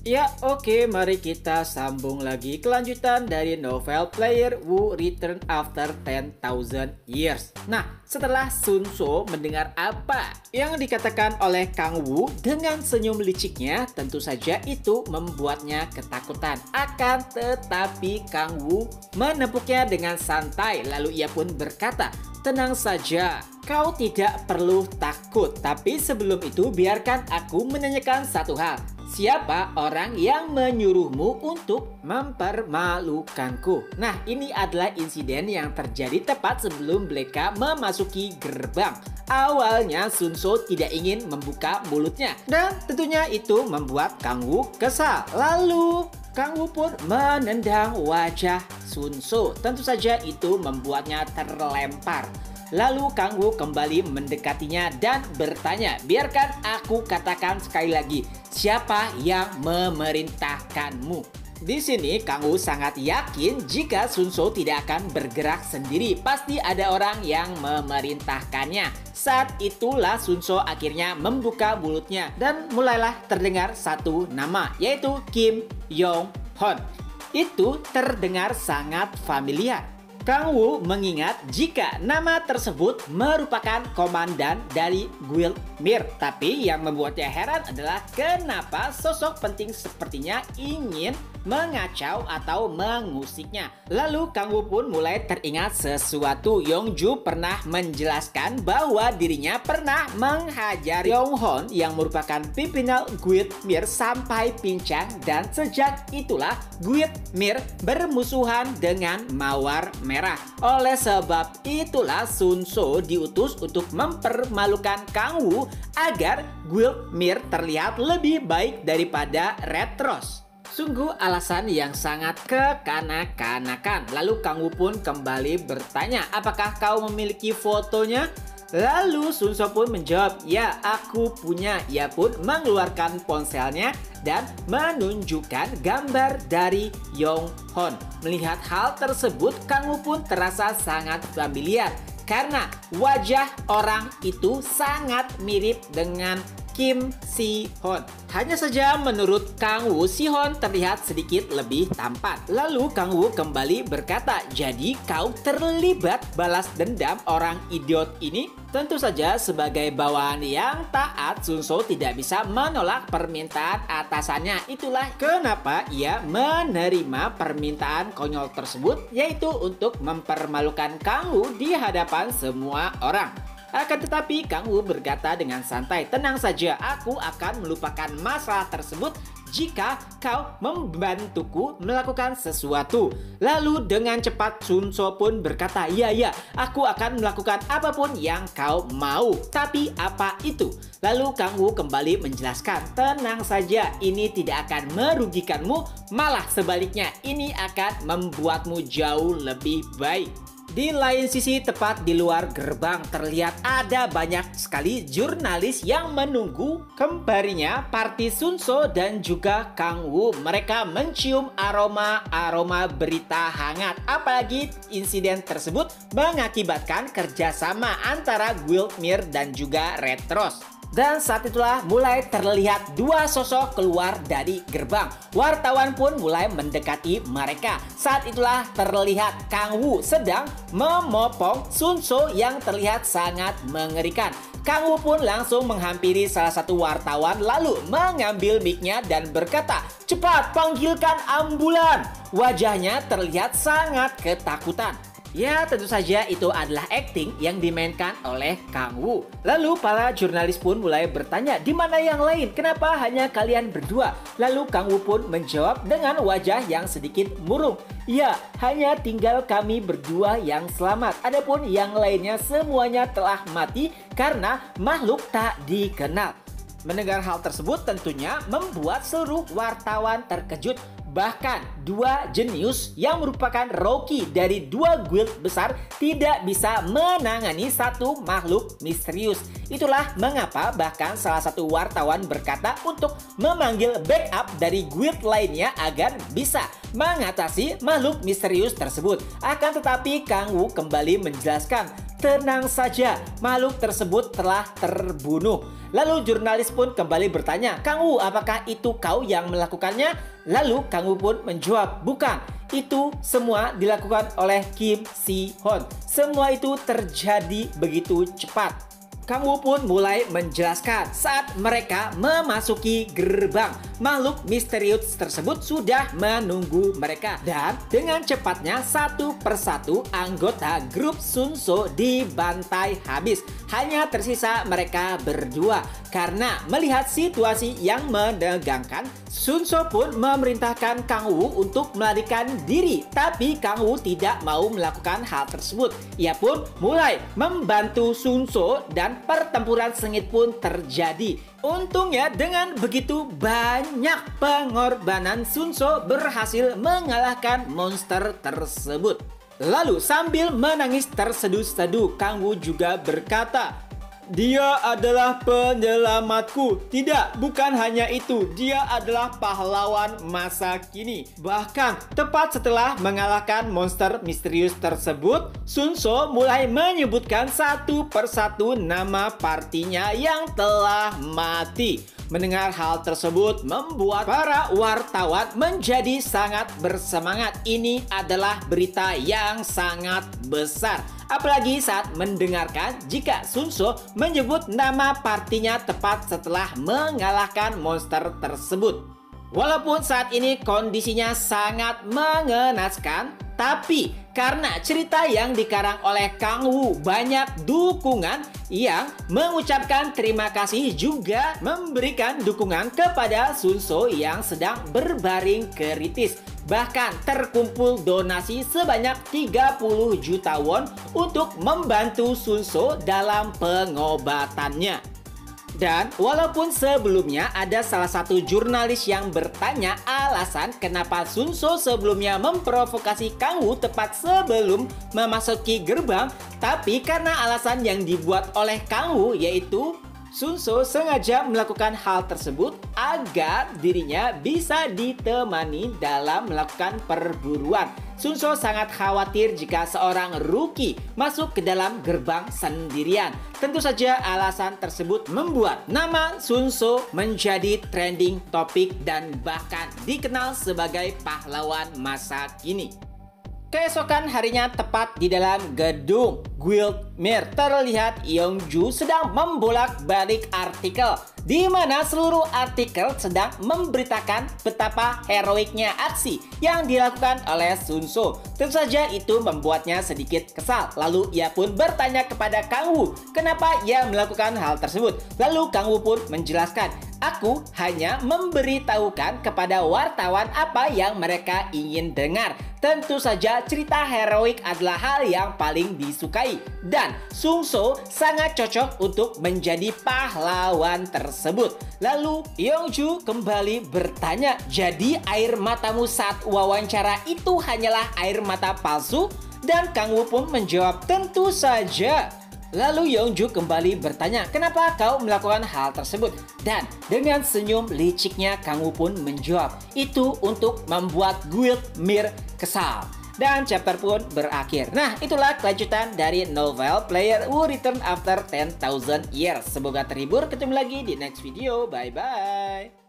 Ya oke, mari kita sambung lagi kelanjutan dari novel Player Who Return After 10,000 Years. Nah, setelah Sun So mendengar apa yang dikatakan oleh Kang Wu dengan senyum liciknya, tentu saja itu membuatnya ketakutan. Akan tetapi Kang Wu menepuknya dengan santai, lalu ia pun berkata, "Tenang saja, kau tidak perlu takut. Tapi sebelum itu biarkan aku menanyakan satu hal. Siapa orang yang menyuruhmu untuk mempermalukanku?" Nah, ini adalah insiden yang terjadi tepat sebelum mereka memasuki gerbang. Awalnya Sun So tidak ingin membuka mulutnya dan tentunya itu membuat Kang Wu kesal. Lalu Kang Wu pun menendang wajah Sun So. Tentu saja itu membuatnya terlempar. Lalu Kang Wu kembali mendekatinya dan bertanya, "Biarkan aku katakan sekali lagi, siapa yang memerintahkanmu?" Di sini Kang Wu sangat yakin jika Sun So tidak akan bergerak sendiri. Pasti ada orang yang memerintahkannya. Saat itulah Sun So akhirnya membuka mulutnya dan mulailah terdengar satu nama, yaitu Kim Yong Hon. Itu terdengar sangat familiar. Kang Wu mengingat jika nama tersebut merupakan komandan dari Guild Mir. Tapi yang membuatnya heran adalah kenapa sosok penting sepertinya ingin mengacau atau mengusiknya. Lalu Kang Wu pun mulai teringat sesuatu. Yongju pernah menjelaskan bahwa dirinya pernah menghajar Yong Hon yang merupakan pimpinan Guild Mir sampai pincang, dan sejak itulah Guild Mir bermusuhan dengan Mawar Merah. Oleh sebab itulah Sun So diutus untuk mempermalukan Kang Wu agar Guild Mir terlihat lebih baik daripada Red Rose. Sungguh alasan yang sangat kekanak-kanakan. Lalu Kang Wu pun kembali bertanya, "Apakah kau memiliki fotonya?" Lalu Sun So pun menjawab, "Ya, aku punya." Ia pun mengeluarkan ponselnya dan menunjukkan gambar dari Yong Hon. Melihat hal tersebut, Kang Wu pun terasa sangat familiar karena wajah orang itu sangat mirip dengan Kim Si Hon. Hanya saja menurut Kang Wu, Si Hon terlihat sedikit lebih tampan. Lalu Kang Wu kembali berkata, "Jadi kau terlibat balas dendam orang idiot ini?" Tentu saja sebagai bawahan yang taat, Sun So tidak bisa menolak permintaan atasannya. Itulah kenapa ia menerima permintaan konyol tersebut, yaitu untuk mempermalukan Kang Wu di hadapan semua orang. Akan tetapi Kang Wu berkata dengan santai, "Tenang saja, aku akan melupakan masalah tersebut jika kau membantuku melakukan sesuatu." Lalu dengan cepat Sun So pun berkata, "Ya, aku akan melakukan apapun yang kau mau. Tapi apa itu?" Lalu Kang Wu kembali menjelaskan, "Tenang saja, ini tidak akan merugikanmu, malah sebaliknya ini akan membuatmu jauh lebih baik." Di lain sisi, tepat di luar gerbang terlihat ada banyak sekali jurnalis yang menunggu kembalinya Parti Sun So dan juga Kang Wu. Mereka mencium aroma berita hangat. Apalagi insiden tersebut mengakibatkan kerjasama antara Guild Mir dan juga Red Rose. Dan saat itulah mulai terlihat dua sosok keluar dari gerbang. Wartawan pun mulai mendekati mereka. Saat itulah terlihat Kang Wu sedang memopong Sun So yang terlihat sangat mengerikan. Kang Wu pun langsung menghampiri salah satu wartawan lalu mengambil mic-nya dan berkata, "Cepat panggilkan ambulan." Wajahnya terlihat sangat ketakutan. Ya, tentu saja itu adalah acting yang dimainkan oleh Kang Wu. Lalu para jurnalis pun mulai bertanya, "Di mana yang lain? Kenapa hanya kalian berdua?" Lalu Kang Wu pun menjawab dengan wajah yang sedikit murung, "Ya, hanya tinggal kami berdua yang selamat. Adapun yang lainnya semuanya telah mati karena makhluk tak dikenal." Mendengar hal tersebut tentunya membuat seluruh wartawan terkejut. Bahkan dua jenius yang merupakan rookie dari dua guild besar tidak bisa menangani satu makhluk misterius. Itulah mengapa bahkan salah satu wartawan berkata untuk memanggil backup dari guild lainnya agar bisa mengatasi makhluk misterius tersebut. Akan tetapi Kang Wu kembali menjelaskan, tenang saja, makhluk tersebut telah terbunuh. Lalu jurnalis pun kembali bertanya, Kang Wu, apakah itu kau yang melakukannya? Lalu Kang Wu pun menjawab, bukan, itu semua dilakukan oleh Kim Si-hoon. Semua itu terjadi begitu cepat. Kang Wu pun mulai menjelaskan saat mereka memasuki gerbang, makhluk misterius tersebut sudah menunggu mereka. Dan dengan cepatnya satu persatu anggota grup Sunso dibantai habis. Hanya tersisa mereka berdua. Karena melihat situasi yang menegangkan, Sunso pun memerintahkan Kang Wu untuk melarikan diri. Tapi Kang Wu tidak mau melakukan hal tersebut. Ia pun mulai membantu Sunso dan pertempuran sengit pun terjadi. Untungnya dengan begitu banyak pengorbanan, Sunso berhasil mengalahkan monster tersebut. Lalu sambil menangis terseduh-seduh, Kang Wu juga berkata, dia adalah penyelamatku. Tidak, bukan hanya itu. Dia adalah pahlawan masa kini. Bahkan, tepat setelah mengalahkan monster misterius tersebut, Sunso mulai menyebutkan satu persatu nama partinya yang telah mati. Mendengar hal tersebut membuat para wartawan menjadi sangat bersemangat. Ini adalah berita yang sangat besar. Apalagi saat mendengarkan jika Sunso menyebut nama partinya tepat setelah mengalahkan monster tersebut. Walaupun saat ini kondisinya sangat mengenaskan, tapi karena cerita yang dikarang oleh Kang Wu banyak dukungan yang mengucapkan terima kasih juga memberikan dukungan kepada Sunso yang sedang berbaring kritis. Bahkan terkumpul donasi sebanyak 30 juta won untuk membantu Sunso dalam pengobatannya. Dan walaupun sebelumnya ada salah satu jurnalis yang bertanya alasan kenapa Sunso sebelumnya memprovokasi Kang Wu tepat sebelum memasuki gerbang, tapi karena alasan yang dibuat oleh Kang Wu yaitu Sunso sengaja melakukan hal tersebut agar dirinya bisa ditemani dalam melakukan perburuan. Sunso sangat khawatir jika seorang rookie masuk ke dalam gerbang sendirian. Tentu saja alasan tersebut membuat nama Sunso menjadi trending topik dan bahkan dikenal sebagai pahlawan masa kini. Keesokan harinya tepat di dalam gedung Guildmere terlihat Yeongju sedang membolak-balik artikel di mana seluruh artikel sedang memberitakan betapa heroiknya aksi yang dilakukan oleh Sunso. Tentu saja itu membuatnya sedikit kesal. Lalu ia pun bertanya kepada Kang Wu kenapa ia melakukan hal tersebut. Lalu Kang Wu pun menjelaskan, aku hanya memberitahukan kepada wartawan apa yang mereka ingin dengar. Tentu saja cerita heroik adalah hal yang paling disukai dan Sunso sangat cocok untuk menjadi pahlawan tersebut. Lalu Yeongju kembali bertanya, jadi air matamu saat wawancara itu hanyalah air mata palsu? Dan Kang Wu pun menjawab, tentu saja. Lalu Yeongju kembali bertanya, kenapa kau melakukan hal tersebut? Dan dengan senyum liciknya Kang Wu pun menjawab, itu untuk membuat Guildmere kesal. Dan chapter pun berakhir. Nah, itulah kelanjutan dari novel Player Who Return After 10,000 Years. Semoga terhibur, ketemu lagi di next video. Bye-bye.